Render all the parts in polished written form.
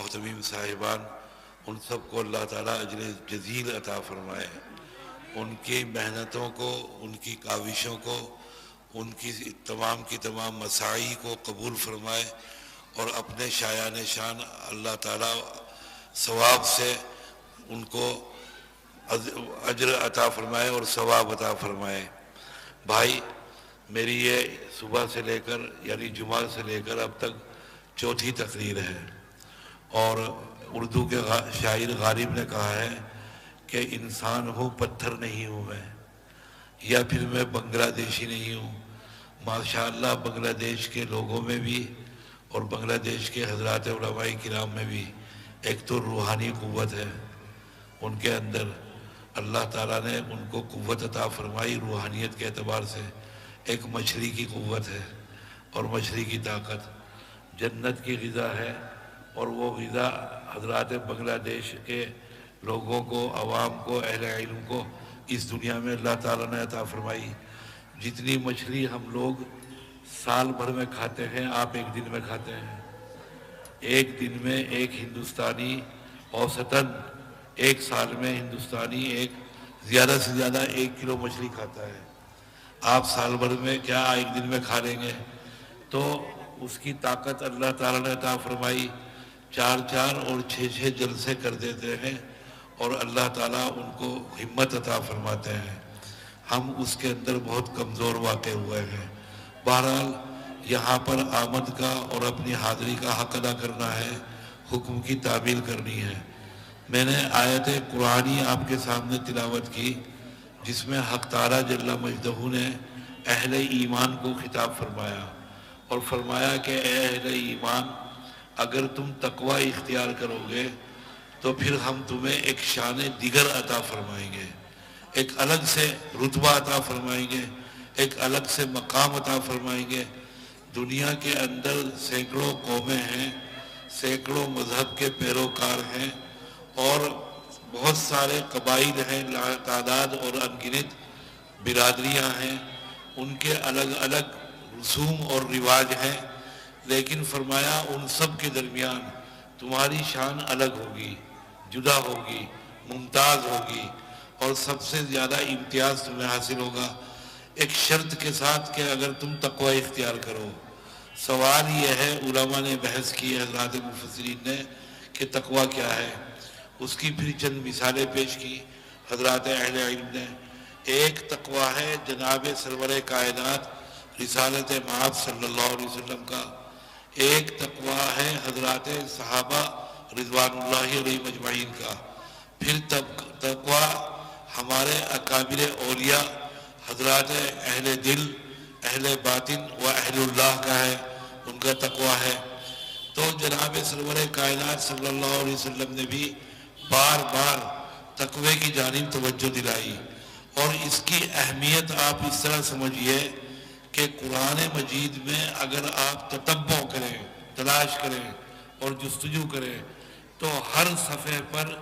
محتمیم صاحبان، ان سب کو اللہ تعالیٰ اجر جزیل عطا فرمائے، ان کی محنتوں کو، ان کی کاوشوں کو، ان کی تمام کی تمام مساعی کو قبول فرمائے، اور اپنے شایان شان اللہ تعالیٰ ثواب سے ان کو اجر عطا فرمائے اور ثواب عطا فرمائے۔ بھائی، میری یہ صبح سے لے کر یعنی جمعہ سے لے کر اب تک چوتھی تقریر ہے، اور اردو کے شاعر غالب نے کہا ہے کہ انسان ہوں پتھر نہیں ہوں میں، یا پھر میں بنگلہ دیشی نہیں ہوں۔ ماشاءاللہ بنگلہ دیش کے لوگوں میں بھی اور بنگلہ دیش کے حضرات علماء کرام میں بھی ایک تو روحانی قوت ہے، ان کے اندر اللہ تعالیٰ نے ان کو قوت عطا فرمائی روحانیت کے اعتبار سے۔ ایک مچھلی کی قوت ہے، اور مچھلی کی طاقت جنت کی غذا ہے، اور وہ غذا حضرات بنگلہ دیش کے لوگوں کو، عوام کو، اہل علم کو اس دنیا میں اللہ تعالیٰ نے عطا فرمائی۔ جتنی مچھلی ہم لوگ سال بھر میں کھاتے ہیں، آپ ایک دن میں کھاتے ہیں۔ ایک دن میں ایک ہندوستانی اوسطاً ایک سال میں ہندوستانی ایک زیادہ سے زیادہ 1 کلو مچھلی کھاتا ہے۔ آپ سال بھر میں کیا ایک دن میں کھا لیں گے؟ تو اس کی طاقت اللہ تعالیٰ نے عطا فرمائی۔ 4 اور 6 جلسے کر دیتے ہیں، اور اللہ تعالیٰ ان کو ہمت عطا فرماتے ہیں۔ ہم اس کے اندر بہت کمزور واقع ہوئے ہیں۔ بہرحال یہاں پر آمد کا اور اپنی حاضری کا حق ادا کرنا ہے، حکم کی تعمیل کرنی ہے۔ میں نے آیت قرآنی آپ کے سامنے تلاوت کی، جس میں حق تعالیٰ جل مجدہ نے اہل ایمان کو خطاب فرمایا، اور فرمایا کہ اے اہل ایمان، اگر تم تقوی اختیار کرو گے تو پھر ہم تمہیں ایک شان دیگر عطا فرمائیں گے، ایک الگ سے رتبہ عطا فرمائیں گے، ایک الگ سے مقام عطا فرمائیں گے۔ دنیا کے اندر سینکڑوں قومیں ہیں، سینکڑوں مذہب کے پیروکار ہیں، اور بہت سارے قبائل ہیں، لا تعداد اور انگنت برادریاں ہیں، ان کے الگ الگ رسوم اور رواج ہیں، لیکن فرمایا ان سب کے درمیان تمہاری شان الگ ہوگی، جدا ہوگی، ممتاز ہوگی، اور سب سے زیادہ امتیاز تمہیں حاصل ہوگا، ایک شرط کے ساتھ کہ اگر تم تقوی اختیار کرو۔ سوال یہ ہے، علماء نے بحث کی، حضرات مفسرین نے، کہ تقوی کیا ہے؟ اس کی پھر چند مثالیں پیش کی حضرات اہل علم نے۔ ایک تقوی ہے جناب سرور کائنات رسالت مآب صلی اللہ علیہ وسلم کا، ایک تقوی ہے حضرات صحابہ رضوان اللہ علیہ مجمعین کا، پھر تقوی ہمارے اکابر اولیاء حضرات اہل دل، اہل باطن و اہل اللہ کا ہے، ان کا تقوی ہے۔ تو جناب سرور کائنات صلی اللہ علیہ وسلم نے بھی بار بار تقوی کی جانب توجہ دلائی، اور اس کی اہمیت آپ اس طرح سمجھیے کہ قرآن مجید میں اگر آپ تتبع کریں، تلاش کریں اور جستجو کریں تو ہر صفحے پر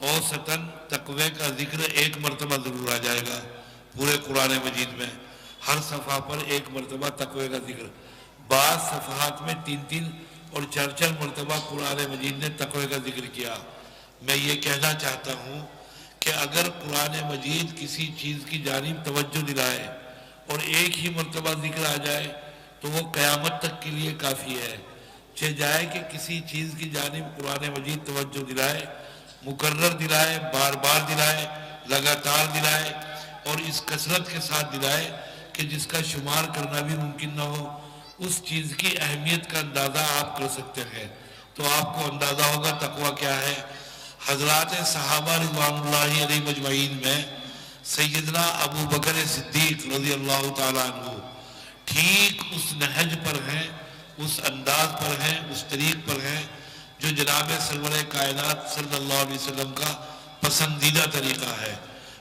اوسطاً تقوی کا ذکر 1 مرتبہ ضرور آ جائے گا۔ پورے قرآن مجید میں ہر صفحہ پر 1 مرتبہ تقوی کا ذکر، بعض صفحات میں 3 اور 4 مرتبہ قرآن مجید نے تقوی کا ذکر کیا۔ میں یہ کہنا چاہتا ہوں کہ اگر قرآن مجید کسی چیز کی جانب توجہ دلائے اور 1 ہی مرتبہ ذکر آ جائے تو وہ قیامت تک کے لیے کافی ہے۔ جائے کہ کسی چیز کی جانب قرآن مجید توجہ دلائے، مکرر دلائے، بار بار دلائے، لگاتار دلائے، اور اس کثرت کے ساتھ دلائے کہ جس کا شمار کرنا بھی ممکن نہ ہو، اس چیز کی اہمیت کا اندازہ آپ کر سکتے ہیں، تو آپ کو اندازہ ہوگا تقوی کیا ہے۔ حضرات صحابہ رضوان اللہ علیہ مجمعین میں سیدنا ابو بکر صدیق رضی اللہ تعالیٰ عنہ ٹھیک اس نہج پر ہیں، اس انداز پر ہیں، اس طریق پر ہیں جو جناب سرور کائنات صلی اللہ علیہ وسلم کا پسندیدہ طریقہ ہے۔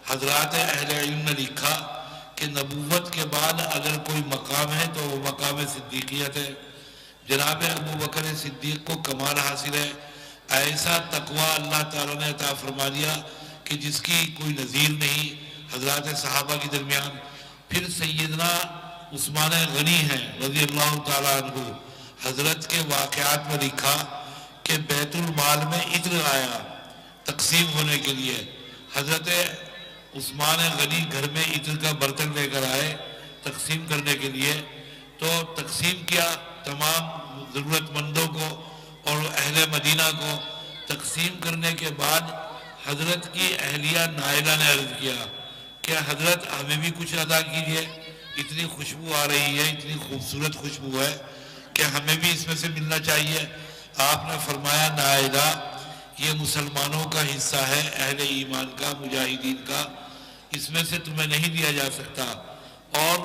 حضرات اہل علم نے لکھا کہ نبوت کے بعد اگر کوئی مقام ہے تو وہ مقام صدیقیت ہے۔ جناب ابو بکر صدیق کو کمال حاصل ہے، ایسا تقوی اللہ تعالیٰ نے عطا فرما دیا کہ جس کی کوئی نظیر نہیں حضرات صحابہ کے درمیان۔ پھر سیدنا عثمان غنی ہیں رضی اللہ تعالیٰ عنہ، حضرت کے واقعات میں لکھا کہ کہ بیت المال میں عطر آیا تقسیم ہونے کے لیے. حضرت عثمان غنی گھر میں عطر کا برتن لے کر آئے تقسیم کرنے کے لیے. تو تقسیم کیا تمام ضرورت مندوں کو اور اہل مدینہ کو. تقسیم کرنے کے بعد حضرت کی اہلیہ نائلہ نے عرض کیا کہ حضرت ہمیں بھی کچھ ادا کیجئے, اتنی خوشبو آ رہی ہے, اتنی خوبصورت خوشبو ہے کہ ہمیں بھی اس میں سے ملنا چاہیے. آپ نے فرمایا نائلہ یہ مسلمانوں کا حصہ ہے, اہل ایمان کا, مجاہدین کا, اس میں سے تمہیں نہیں دیا جا سکتا اور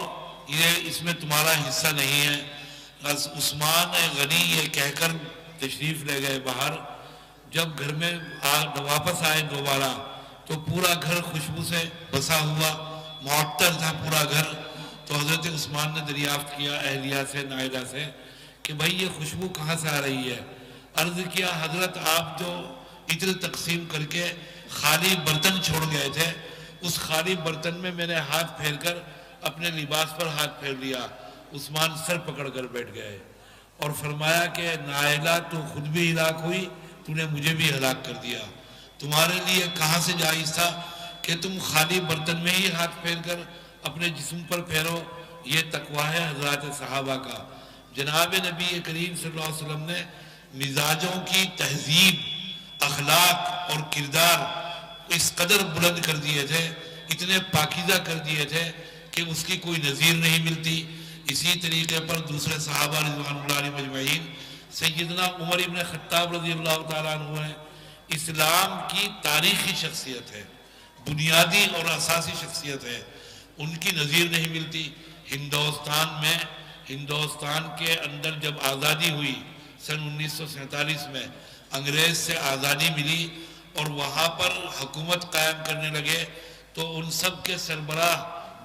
یہ اس میں تمہارا حصہ نہیں ہے. عثمان غنی یہ کہہ کر تشریف لے گئے باہر. جب گھر میں واپس آئے دوبارہ تو پورا گھر خوشبو سے بسا ہوا, معطر تھا پورا گھر. تو حضرت عثمان نے دریافت کیا اہلیہ سے, نائلہ سے, کہ بھائی یہ خوشبو کہاں سے آ رہی ہے. عرض کیا حضرت آپ جو عطر تقسیم کر کے خالی برتن چھوڑ گئے تھے, اس خالی برتن میں میں نے ہاتھ پھیر کر اپنے لباس پر ہاتھ پھیر لیا. عثمان سر پکڑ کر بیٹھ گئے اور فرمایا کہ نائلہ تو خود بھی ہلاک ہوئی, تو نے مجھے بھی ہلاک کر دیا. تمہارے لیے کہاں سے جائز تھا کہ تم خالی برتن میں ہی ہاتھ پھیر کر اپنے جسم پر پھیرو. یہ تقویٰ ہے حضرات صحابہ کا. جناب نبی کریم صلی اللہ علیہ وسلم نے مزاجوں کی تہذیب, اخلاق اور کردار اس قدر بلند کر دیے تھے, اتنے پاکیزہ کر دیے تھے کہ اس کی کوئی نظیر نہیں ملتی. اسی طریقے پر دوسرے صحابہ رضوان اللہ علیہم اجمعین, سیدنا عمر ابن خطاب رضی اللہ تعالیٰ عنہ ہیں, اسلام کی تاریخی شخصیت ہے, بنیادی اور اساسی شخصیت ہے, ان کی نظیر نہیں ملتی. ہندوستان کے اندر جب آزادی ہوئی سن 1947 میں, انگریز سے آزادی ملی اور وہاں پر حکومت قائم کرنے لگے, تو ان سب کے سربراہ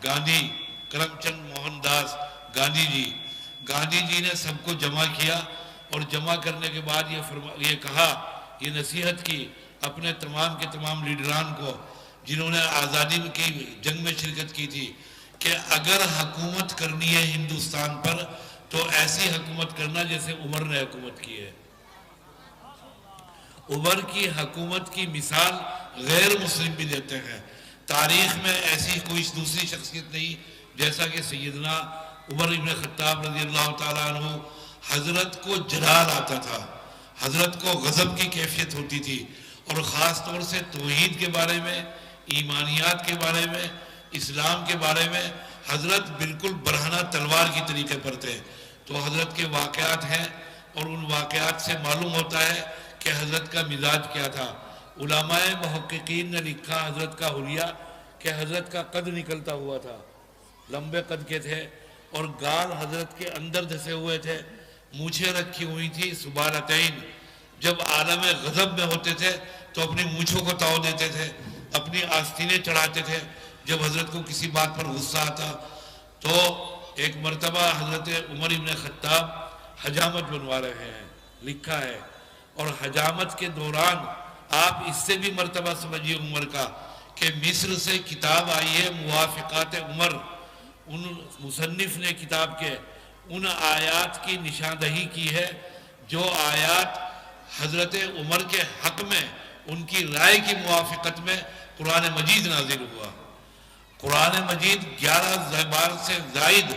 گاندھی, کرم چند موہن داس گاندھی جی نے سب کو جمع کیا اور جمع کرنے کے بعد یہ کہا, یہ نصیحت کی اپنے تمام کے تمام لیڈران کو جنہوں نے آزادی کی جنگ میں شرکت کی تھی, کہ اگر حکومت کرنی ہے ہندوستان پر تو ایسی حکومت کرنا جیسے عمر نے حکومت کی ہے. عمر کی حکومت کی مثال غیر مسلم بھی دیتے ہیں. تاریخ میں ایسی کوئی دوسری شخصیت نہیں جیسا کہ سیدنا عمر ابن خطاب رضی اللہ تعالیٰ عنہ. حضرت کو جلال آتا تھا, حضرت کو غضب کی کیفیت ہوتی تھی, اور خاص طور سے توحید کے بارے میں, ایمانیات کے بارے میں, اسلام کے بارے میں حضرت بالکل برہنہ تلوار کی طریقے پر تھے. تو حضرت کے واقعات ہیں اور ان واقعات سے معلوم ہوتا ہے کہ حضرت کا مزاج کیا تھا. علماء محققین نے لکھا حضرت کا حلیہ کہ حضرت کا قد نکلتا ہوا تھا, لمبے قد کے تھے, اور گال حضرت کے اندر دھسے ہوئے تھے, مونچھیں رکھی ہوئی تھی سبالتین. جب عالم غضب میں ہوتے تھے تو اپنی مونچھوں کو تاؤ دیتے تھے, اپنی آستینیں چڑھاتے تھے. جب حضرت کو کسی بات پر غصہ آتا تو ایک مرتبہ حضرت عمر ابن خطاب حجامت بنوا رہے ہیں, لکھا ہے, اور حجامت کے دوران آپ اس سے بھی مرتبہ سمجھیے عمر کا, کہ مصر سے کتاب آئی ہے موافقات عمر, ان مصنف نے کتاب کے ان آیات کی نشاندہی کی ہے جو آیات حضرت عمر کے حق میں ان کی رائے کی موافقت میں قرآن مجید نازل ہوا. قرآن مجید 11 بار سے زائد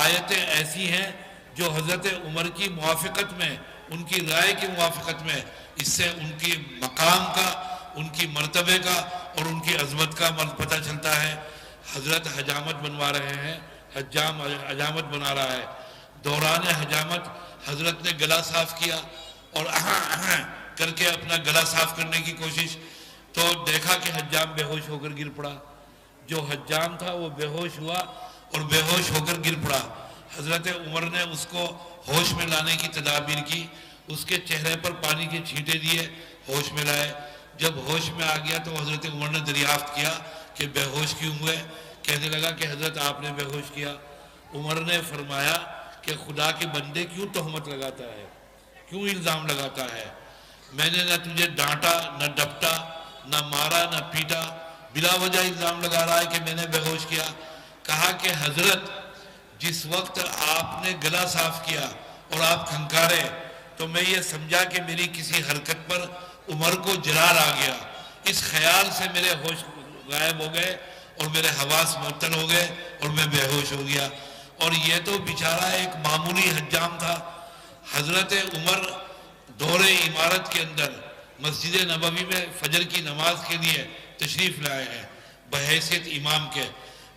آیتیں ایسی ہیں جو حضرت عمر کی موافقت میں, ان کی رائے کی موافقت میں, اس سے ان کی مقام کا, ان کی مرتبے کا اور ان کی عظمت کا پتہ چلتا ہے. حضرت حجامت بنوا رہے ہیں, حجامت بنا رہا ہے. دوران حجامت حضرت نے گلا صاف کیا اور کر کے اپنا گلا صاف کرنے کی کوشش, تو دیکھا کہ حجام بے ہوش ہو کر گر پڑا. جو حجام تھا وہ بے ہوش ہوا اور بے ہوش ہو کر گر پڑا. حضرت عمر نے اس کو ہوش میں لانے کی تدابیر کی, اس کے چہرے پر پانی کے چھینٹے دیے, ہوش میں لائے. جب ہوش میں آ گیا تو حضرت عمر نے دریافت کیا کہ بے ہوش کیوں ہوئے. کہنے لگا کہ حضرت آپ نے بے ہوش کیا. عمر نے فرمایا کہ خدا کے بندے کیوں تہمت لگاتا ہے, کیوں الزام لگاتا ہے؟ میں نے نہ تجھے ڈانٹا, نہ ڈپٹا, نہ مارا, نہ پیٹا, بلا وجہ الزام لگا رہا ہے کہ میں نے بے ہوش کیا. کہا کہ حضرت جس وقت آپ نے گلا صاف کیا اور آپ کھنکارے, تو میں یہ سمجھا کہ میری کسی حرکت پر عمر کو جلال آ گیا، اس خیال سے میرے ہوش غائب ہو گئے اور میرے حواس معطل ہو گئے اور میں بے ہوش ہو گیا۔ اور یہ تو بیچارہ ایک معمولی حجام تھا۔ حضرت عمر دور عمارت کے اندر مسجد نبوی میں فجر کی نماز کے لیے تشریف لائے ہیں، بحیثیت امام کے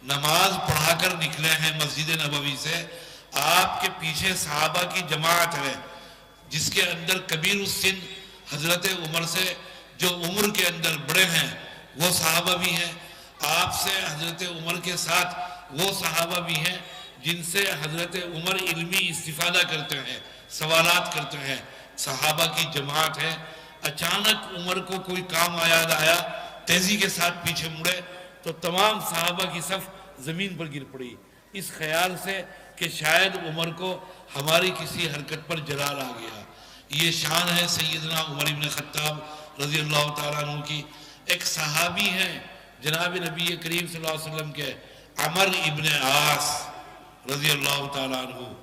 نماز پڑھا کر نکلے ہیں مسجد نبوی سے۔ آپ کے پیچھے صحابہ کی جماعت ہے جس کے اندر کبیر السن حضرت عمر سے جو عمر کے اندر بڑے ہیں وہ صحابہ بھی ہیں، آپ سے حضرت عمر کے ساتھ وہ صحابہ بھی ہیں جن سے حضرت عمر علمی استفادہ کرتے ہیں، سوالات کرتے ہیں، صحابہ کی جماعت ہے۔ اچانک عمر کو کوئی کام یاد آیا، تیزی کے ساتھ پیچھے مڑے تو تمام صحابہ کی صف زمین پر گر پڑی، اس خیال سے کہ شاید عمر کو ہماری کسی حرکت پر جلال آ گیا۔ یہ شان ہے سیدنا عمر بن خطاب رضی اللہ تعالیٰ عنہ کی۔ ایک صحابی ہیں جناب نبی کریم صلی اللہ علیہ وسلم کے، عمر ابن عاص رضی اللہ تعالیٰ عنہ۔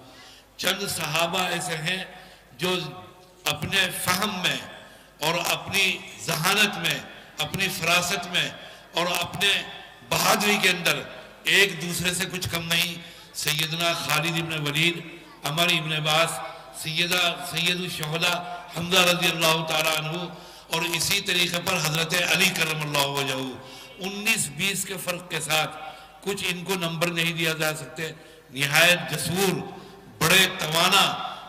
چند صحابہ ایسے ہیں جو اپنے فہم میں اور اپنی ذہانت میں، اپنی فراست میں اور اپنے بہادری کے اندر ایک دوسرے سے کچھ کم نہیں۔ سیدنا خالد ابن ولید، عمر ابن عباس، سید الشہداء حمزہ رضی اللہ تعالیٰ عنہ، اور اسی طریقے پر حضرت علی کرم اللہ وجہہ، 19-20 کے فرق کے ساتھ، کچھ ان کو نمبر نہیں دیا جا سکتے، نہایت جسور، بڑے توانا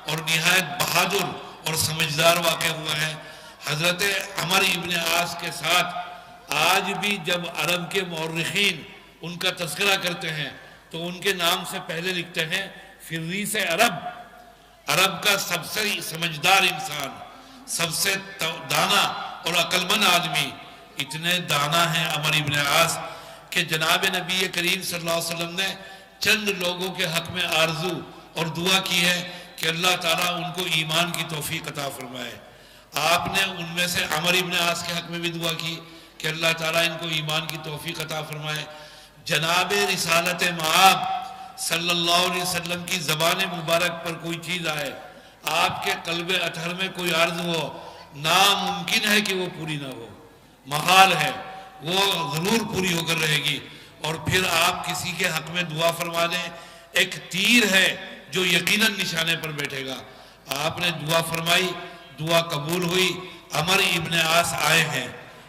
اور نہایت بہادر اور سمجھدار واقع ہوا ہے۔ حضرت عمر ابن عاص کے ساتھ آج بھی جب عرب کے مورخین ان کا تذکرہ کرتے ہیں تو ان کے نام سے پہلے لکھتے ہیں فریس عرب، عرب کا سب سے سمجھدار انسان، سب سے دانا اور عقل مند آدمی۔ اتنے دانا ہیں عمر ابن عاص کہ جناب نبی کریم صلی اللہ علیہ وسلم نے چند لوگوں کے حق میں آرزو اور دعا کی ہے کہ اللہ تعالیٰ ان کو ایمان کی توفیق عطا فرمائے۔ آپ نے ان میں سے عمر ابن عاص کے حق میں بھی دعا کی کہ اللہ تعالیٰ ان کو ایمان کی توفیق عطا فرمائے۔ جناب رسالت مآب صلی اللہ علیہ وسلم کی زبان مبارک پر کوئی چیز آئے، آپ کے قلب اطہر میں کوئی عرض ہو، ناممکن ہے کہ وہ پوری نہ ہو، محال ہے، وہ ضرور پوری ہو کر رہے گی۔ اور پھر آپ کسی کے حق میں دعا فرما دیں، ایک تیر ہے جو یقیناً نشانے پر بیٹھے گا۔ آپ نے دعا فرمائی، دعا قبول ہوئی، عمر ابن عاص آئے ہیں،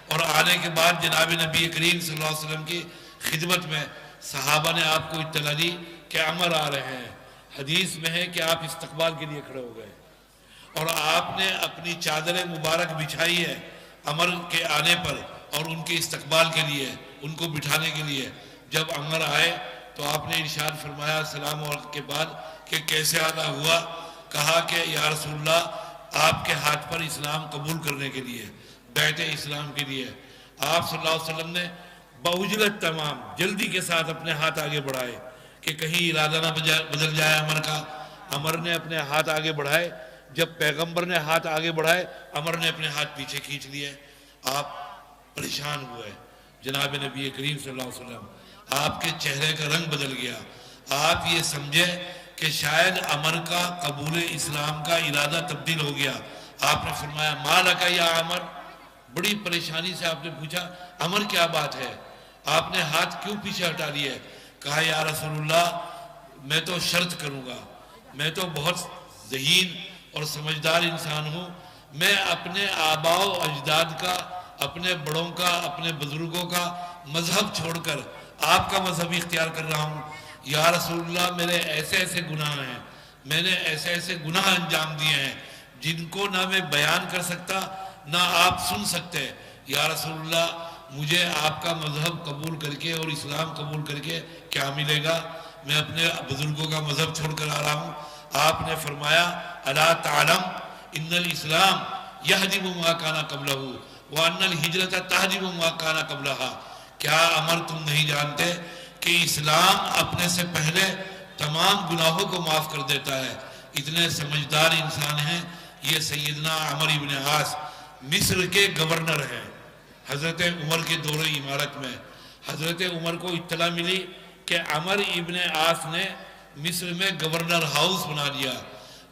اور آنے کے بعد جناب نبی کریم صلی اللہ علیہ وسلم کی خدمت میں صحابہ نے آپ کو اطلاع دی کہ عمر آ رہے ہیں۔ حدیث میں ہے کہ آپ استقبال کے لیے کھڑے ہو گئے اور آپ نے اپنی چادر مبارک بچھائی ہے عمر کے آنے پر اور ان کے استقبال کے لیے، ان کو بٹھانے کے لیے۔ جب عمر آئے تو آپ نے ارشاد فرمایا سلام کے بعد کہ کیسے آنا ہوا؟ کہا کہ یا رسول اللہ آپ کے ہاتھ پر اسلام قبول کرنے کے لیے، بیعت اسلام کے لیے۔ آپ صلی اللہ علیہ وسلم نے بعجلت تمام جلدی کے ساتھ اپنے ہاتھ آگے بڑھائے کہ کہیں ارادہ نہ بدل جائے عمر کا۔ عمر نے اپنے ہاتھ آگے بڑھائے، جب پیغمبر نے ہاتھ آگے بڑھائے عمر نے اپنے ہاتھ پیچھے کھینچ لیے۔ آپ پریشان ہوئے، جناب نبی کریم صلی اللہ علیہ وسلم، آپ کے چہرے کا رنگ بدل گیا۔ آپ یہ سمجھے کہ شاید عمر کا قبول اسلام کا ارادہ تبدیل ہو گیا۔ آپ نے فرمایا ما لکا یا عمر، بڑی پریشانی سے آپ نے پوچھا عمر کیا بات ہے، آپ نے ہاتھ کیوں پیچھے ہٹا لیے؟ کہا یا رسول اللہ میں تو شرط کروں گا، میں تو بہت ذہین اور سمجھدار انسان ہوں، میں اپنے آباء و اجداد کا، اپنے بڑوں کا، اپنے بزرگوں کا مذہب چھوڑ کر آپ کا مذہب اختیار کر رہا ہوں۔ یا رسول اللہ میرے ایسے ایسے گناہ ہیں، میں نے ایسے ایسے گناہ انجام دیے ہیں جن کو نہ میں بیان کر سکتا نہ آپ سن سکتے۔ یا رسول اللہ مجھے آپ کا مذہب قبول کر کے اور اسلام قبول کر کے کیا ملے گا؟ میں اپنے بزرگوں کا مذہب چھوڑ کر آ رہا ہوں۔ آپ نے فرمایا الا تعلم ان الاسلام یہدم ما کان قبلہ وان الہجرۃ تہدم ما کان قبلہا۔ کیا عمر تم نہیں جانتے کہ اسلام اپنے سے پہلے تمام گناہوں کو معاف کر دیتا ہے؟ اتنے سمجھدار انسان ہیں یہ سیدنا عمر ابن عاص، مصر کے گورنر ہیں حضرت عمر کے دور امارت میں۔ حضرت عمر کو اطلاع ملی کہ عمر ابن عاص نے مصر میں گورنر ہاؤس بنا دیا۔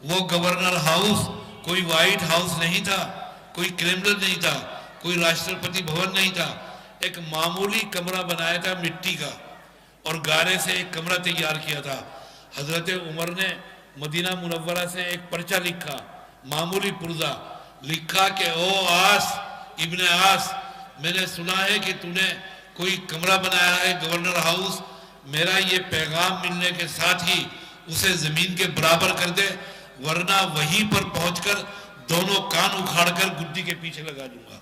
وہ گورنر ہاؤس کوئی وائٹ ہاؤس نہیں تھا، کوئی کریملن نہیں تھا، کوئی راشٹرپتی بھون نہیں تھا، ایک معمولی کمرہ بنایا تھا مٹی کا، اور گارے سے ایک کمرہ تیار کیا تھا۔ حضرت عمر نے مدینہ منورہ سے ایک پرچہ لکھا، معمولی پرزہ لکھا کہ او آس ابن آس، میں نے سنا ہے کہ تو نے کوئی کمرہ بنایا ہے گورنر ہاؤس، میرا یہ پیغام ملنے کے ساتھ ہی اسے زمین کے برابر کر دے، ورنہ وہیں پر پہنچ کر دونوں کان اکھاڑ کر گدی کے پیچھے لگا دوں گا،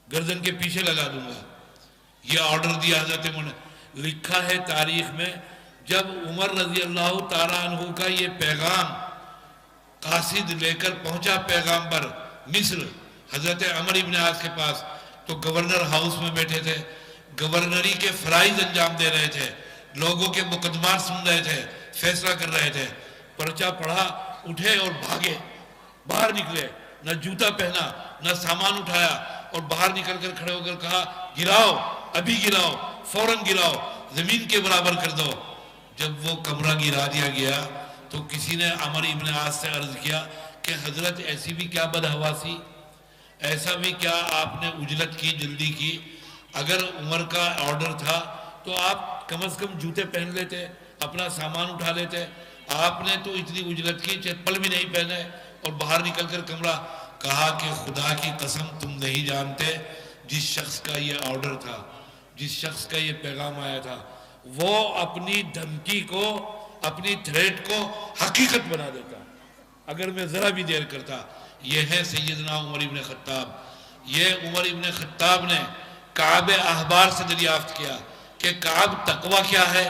گردن کے پیچھے لگا دوں گا۔ یہ آرڈر دیا حضرت عمر نے۔ لکھا ہے تاریخ میں، جب عمر رضی اللہ تعالیٰ عنہ کا یہ پیغام قاصد لے کر پہنچا پیغامبر مصر حضرت عمر ابن عاص کے پاس، تو گورنر ہاؤس میں بیٹھے تھے، گورنری کے فرائض انجام دے رہے تھے، لوگوں کے مقدمات سن رہے تھے، فیصلہ کر رہے تھے۔ پرچہ پڑھا، اٹھے اور بھاگے، باہر نکلے، نہ جوتا پہنا نہ سامان اٹھایا، اور باہر نکل کر کھڑے ہو کر کہا گراؤ، ابھی گراؤ، فوراً گراؤ، زمین کے برابر کر دو۔ جب وہ کمرہ گرا دیا گیا تو کسی نے عمر ابن عاص سے عرض کیا کہ حضرت ایسی بھی کیا بدحواسی، ایسا بھی کیا آپ نے عجلت کی، جلدی کی؟ اگر عمر کا آرڈر تھا تو آپ کم از کم جوتے پہن لیتے، اپنا سامان اٹھا لیتے، آپ نے تو اتنی عجلت کی، چپل بھی نہیں پہنے اور باہر نکل کر کمرہ۔ کہا کہ خدا کی قسم تم نہیں جانتے، جس شخص کا یہ آرڈر تھا، جس شخص کا یہ پیغام آیا تھا، وہ اپنی دھمکی کو، اپنی تھریٹ کو حقیقت بنا دیتا اگر میں ذرا بھی دیر کرتا۔ یہ ہے سیدنا عمر ابن خطاب۔ یہ عمر ابن خطاب نے کعب احبار سے دریافت کیا کہ کعب تقوی کیا ہے،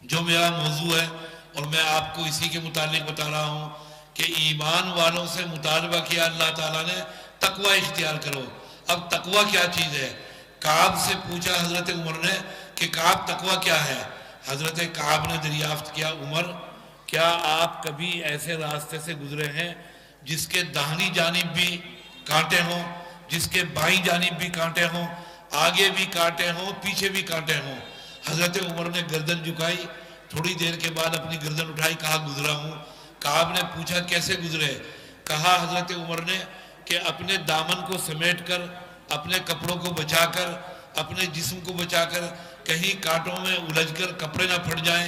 جو میرا موضوع ہے، اور میں آپ کو اسی کے متعلق بتا رہا ہوں کہ ایمان والوں سے مطالبہ کیا اللہ تعالیٰ نے تقوی اختیار کرو۔ اب تقوی کیا چیز ہے؟ کعب سے پوچھا حضرت عمر نے کہ کعب تقوی کیا ہے؟ حضرت کعب نے دریافت کیا، عمر کیا آپ کبھی ایسے راستے سے گزرے ہیں جس کے داہنی جانب بھی کانٹے ہوں، جس کے بائیں جانب بھی کانٹے ہوں، آگے بھی کانٹے ہوں، پیچھے بھی کانٹے ہوں؟ حضرت عمر نے گردن جھکائی، تھوڑی دیر کے بعد اپنی گردن اٹھائی، کہا گزرا ہوں۔ کعب نے پوچھا کیسے گزرے؟ کہا حضرت عمر نے کہ اپنے دامن کو سمیٹ کر، اپنے کپڑوں کو بچا کر، اپنے جسم کو بچا کر، کہیں کانٹوں میں الجھ کر کپڑے نہ پھٹ جائیں،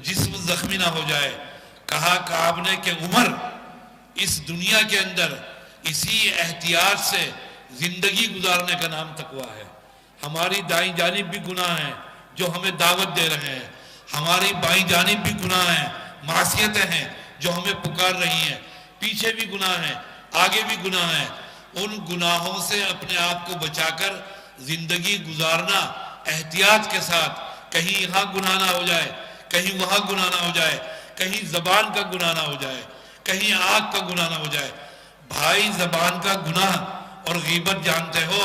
جسم زخمی نہ ہو جائے۔ کہا کعب نے کہ عمر، اس دنیا کے اندر اسی احتیاط سے زندگی گزارنے کا نام تقوی ہے۔ ہماری دائیں جانب بھی گناہ ہیں جو ہمیں دعوت دے رہے ہیں، ہماری بائیں جانب بھی گناہ ہیں، معصیتیں ہیں جو ہمیں پکار رہی ہیں، پیچھے بھی گناہ ہیں، آگے بھی گناہ ہیں۔ ان گناہوں سے اپنے آپ کو بچا کر زندگی گزارنا احتیاط کے ساتھ، کہیں یہاں گناہ نہ ہو جائے، کہیں وہاں گناہ نہ ہو جائے، کہیں زبان کا گناہ نہ ہو جائے، کہیں آنکھ کا گناہ نہ ہو جائے۔ بھائی زبان کا گناہ اور غیبت جانتے ہو،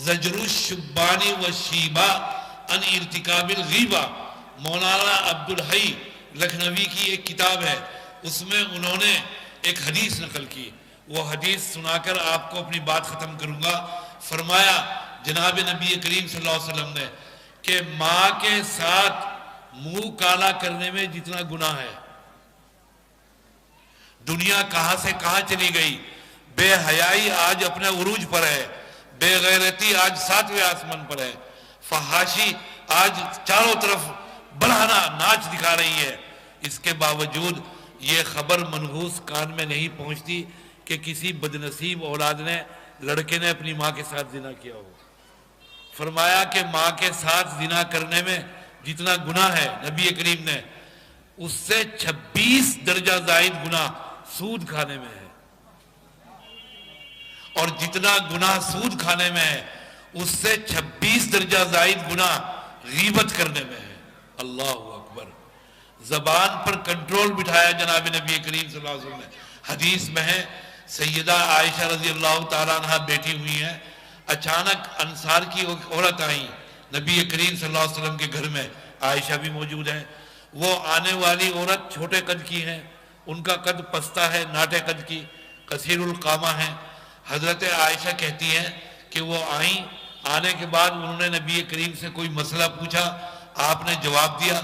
زجر الشبان والشیبہ عن ارتکاب الغیبہ، مولانا عبدالحی لکھنوی کی ایک کتاب ہے، اس میں انہوں نے ایک حدیث نقل کی۔ وہ حدیث سنا کر آپ کو اپنی بات ختم کروں گا۔ فرمایا جناب نبی کریم صلی اللہ علیہ وسلم نے کہ ماں کے ساتھ منہ کالا کرنے میں جتنا گناہ ہے، دنیا کہاں سے کہاں چلی گئی، بے حیائی آج اپنے عروج پر ہے، بے غیرتی آج 7ویں آسمان پر ہے، فحاشی آج چاروں طرف بڑھانا ناچ دکھا رہی ہے۔ اس کے باوجود یہ خبر منحوس کان میں نہیں پہنچتی کہ کسی بدنصیب اولاد نے، لڑکے نے اپنی ماں کے ساتھ زنا کیا ہو۔ فرمایا کہ ماں کے ساتھ زنا کرنے میں جتنا گناہ ہے، نبی کریم نے، اس سے 26 درجہ زائد گناہ سود کھانے میں ہے، اور جتنا گناہ سود کھانے میں ہے اس سے 26 درجہ زائد گناہ غیبت کرنے میں ہے۔ اللہ اکبر۔ زبان پر کنٹرول بٹھایا جناب نبی کریم صلی اللہ علیہ وسلم نے۔ حدیث میں ہے سیدہ عائشہ رضی اللہ تعالیٰ عنہ بیٹھی ہوئی ہیں، اچانک انصار کی عورت آئیں نبی کریم صلی اللہ علیہ وسلم کے گھر میں، عائشہ بھی موجود ہیں۔ وہ آنے والی عورت چھوٹے قد کی ہیں، ان کا قد پستہ ہے، ناٹے قد کی، قصیر القامہ ہیں۔ حضرت عائشہ کہتی ہیں کہ وہ آئیں، آنے کے بعد انہوں نے نبی کریم سے کوئی مسئلہ پوچھا، آپ نے جواب دیا۔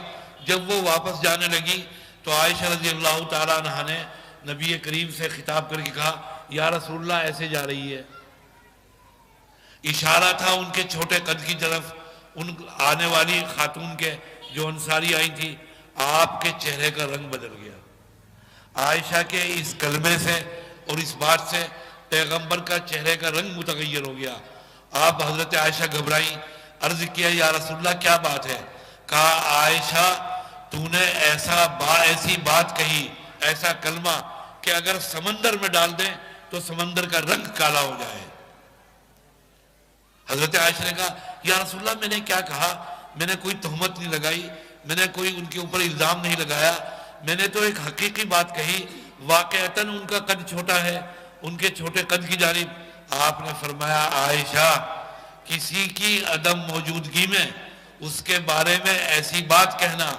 جب وہ واپس جانے لگی تو عائشہ رضی اللہ تعالیٰ عنہ نے نبی کریم سے خطاب کر کے کہا یا رسول اللہ ایسے جا رہی ہے. اشارہ تھا ان کے چھوٹے قد کی طرف، ان آنے والی خاتون کے جو انصاری آئی تھی. آپ کے چہرے کا رنگ بدل گیا. عائشہ کے اس کلمے سے اور اس بات سے پیغمبر کا چہرے کا رنگ متغیر ہو گیا. آپ حضرت عائشہ گھبرائیں. عرض کیا یا رسول اللہ کیا بات ہے؟ کہا عائشہ تو نے ایسی بات کہی، ایسا کلمہ کہ اگر سمندر میں ڈال دیں تو سمندر کا رنگ کالا ہو جائے. حضرت عائشہ نے کہا یا رسول اللہ میں نے کیا کہا؟ میں نے کوئی تہمت نہیں لگائی، میں نے کوئی ان کے اوپر الزام نہیں لگایا، میں نے تو ایک حقیقی بات کہی. واقعتاً ان کا قد چھوٹا ہے، ان کے چھوٹے قد کی جانب. آپ نے فرمایا عائشہ کسی کی عدم موجودگی میں اس کے بارے میں ایسی بات کہنا،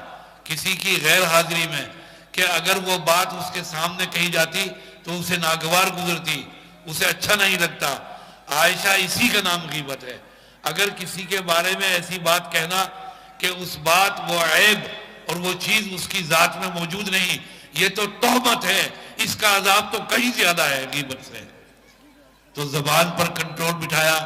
کسی کی غیر حاضری میں، کہ اگر وہ بات اس کے سامنے کہی جاتی تو اسے ناگوار گزرتی، اسے اچھا نہیں لگتا. عائشہ اسی کا نام غیبت ہے. اگر کسی کے بارے میں ایسی بات کہنا کہ اس بات وہ عیب اور وہ چیز اس کی ذات میں موجود نہیں، یہ تو تہمت ہے. اس کا عذاب تو کہیں زیادہ ہے غیبت سے. تو زبان پر کنٹرول بٹھایا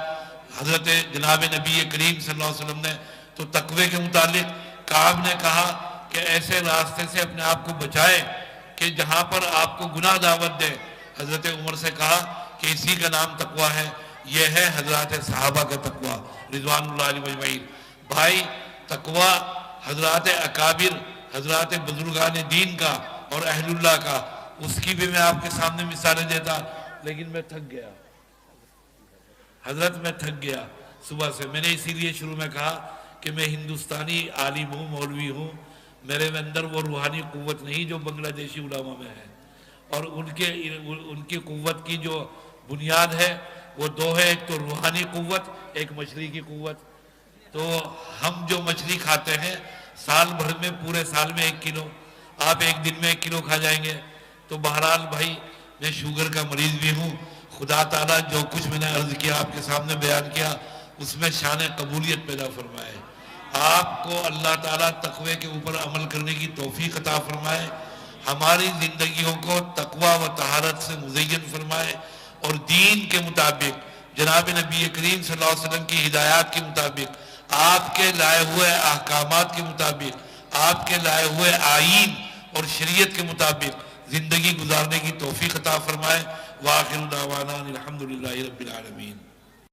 حضرت جناب نبی کریم صلی اللہ علیہ وسلم نے. تو تقوی کے متعلق کعب نے کہا کہ ایسے راستے سے اپنے آپ کو بچائے کہ جہاں پر آپ کو گناہ دعوت دے. حضرت عمر سے کہا کہ اسی کا نام تقوی ہے. یہ ہے حضرات صحابہ کا تقوی رضوان اللہ علیہ اجمعین. بھائی تقوی حضرات اکابر، حضرات بزرگان دین کا اور اہل اللہ کا، اس کی بھی میں آپ کے سامنے مثالیں دیتا، لیکن میں تھک گیا حضرت، میں تھک گیا صبح سے. میں نے اسی لیے شروع میں کہا کہ میں ہندوستانی عالم ہوں، مولوی ہوں. میرے میں اندر وہ روحانی قوت نہیں جو بنگلہ دیشی علماء میں ہے. اور ان کی قوت کی جو بنیاد ہے وہ دو ہے، ایک تو روحانی قوت، ایک مچھلی کی قوت. تو ہم جو مچھلی کھاتے ہیں سال بھر میں، پورے سال میں 1 کلو، آپ ایک دن میں 1 کلو کھا جائیں گے. تو بہرحال بھائی میں شوگر کا مریض بھی ہوں. خدا تعالیٰ جو کچھ میں نے عرض کیا آپ کے سامنے بیان کیا اس میں شان قبولیت پیدا فرمائے. آپ کو اللہ تعالیٰ تقوی کے اوپر عمل کرنے کی توفیق عطا فرمائے. ہماری زندگیوں کو تقوی و طہارت سے مزین فرمائے اور دین کے مطابق، جناب نبی کریم صلی اللہ علیہ وسلم کی ہدایات کے مطابق، آپ کے لائے ہوئے احکامات کے مطابق، آپ کے لائے ہوئے آئین اور شریعت کے مطابق زندگی گزارنے کی توفیق عطا فرمائے. وآخر دعوانا الحمدللہ رب العالمین.